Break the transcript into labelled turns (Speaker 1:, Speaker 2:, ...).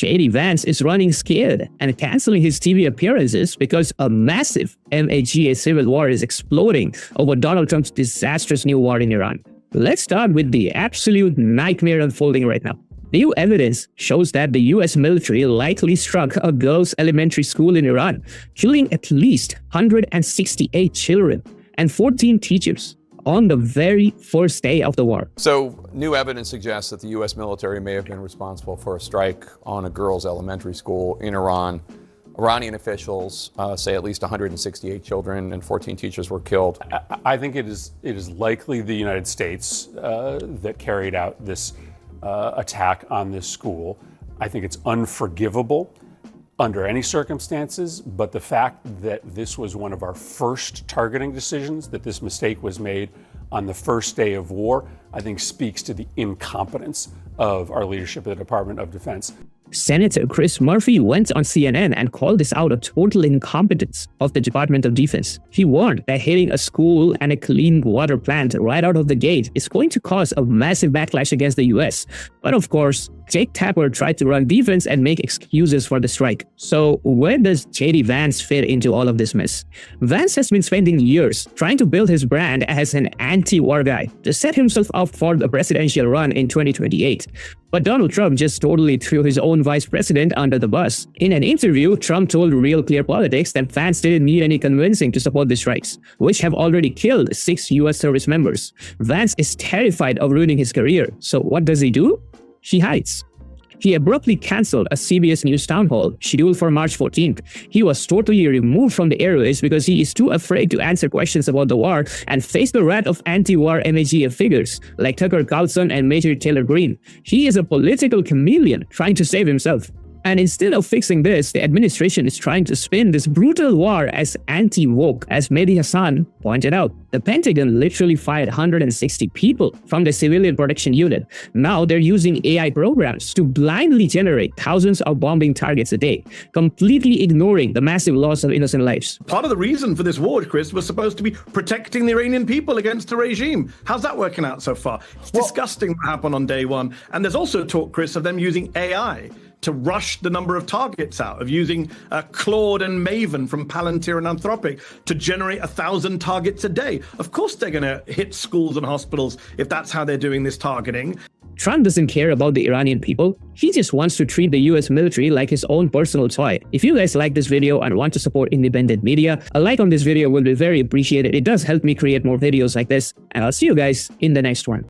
Speaker 1: JD Vance is running scared and canceling his TV appearances because a massive MAGA civil war is exploding over Donald Trump's disastrous new war in Iran. Let's start with the absolute nightmare unfolding right now. New evidence shows that the US military likely struck a girls' elementary school in Iran, killing at least 168 children and 14 teachers on the very first day of the war.
Speaker 2: So, new evidence suggests that the U.S. military may have been responsible for a strike on a girls' elementary school in Iran. Iranian officials say at least 168 children and 14 teachers were killed.
Speaker 3: I think it is likely the United States that carried out this attack on this school. I think it's unforgivable under any circumstances, but the fact that this was one of our first targeting decisions, that this mistake was made on the first day of war, I think speaks to the incompetence of our leadership at the Department of Defense.
Speaker 1: Senator Chris Murphy went on CNN and called this out a total incompetence of the Department of Defense. He warned that hitting a school and a clean water plant right out of the gate is going to cause a massive backlash against the US. But of course, Jake Tapper tried to run defense and make excuses for the strike. So where does JD Vance fit into all of this mess? Vance has been spending years trying to build his brand as an anti-war guy to set himself up for the presidential run in 2028. But Donald Trump just totally threw his own vice president under the bus. In an interview, Trump told Real Clear Politics that Vance didn't need any convincing to support the strikes, which have already killed 6 US service members. Vance is terrified of ruining his career, so what does he do? He hides. He abruptly cancelled a CBS News town hall scheduled for March 14th. He was totally removed from the airways because he is too afraid to answer questions about the war and face the wrath of anti-war MAGA figures like Tucker Carlson and Major Taylor Greene. He is a political chameleon trying to save himself. And instead of fixing this, the administration is trying to spin this brutal war as anti-woke. As Mehdi Hassan pointed out, the Pentagon literally fired 160 people from the Civilian Protection Unit. Now they're using AI programs to blindly generate thousands of bombing targets a day, completely ignoring the massive loss of innocent lives.
Speaker 4: Part of the reason for this war, Chris, was supposed to be protecting the Iranian people against the regime. How's that working out so far? It's disgusting what happened on day one. And there's also talk, Chris, of them using AI to rush the number of targets out, of using Claude and Maven from Palantir and Anthropic to generate 1,000 targets a day. Of course they're going to hit schools and hospitals if that's how they're doing this targeting.
Speaker 1: Trump doesn't care about the Iranian people. He just wants to treat the US military like his own personal toy. If you guys like this video and want to support independent media, a like on this video will be very appreciated. It does help me create more videos like this, and I'll see you guys in the next one.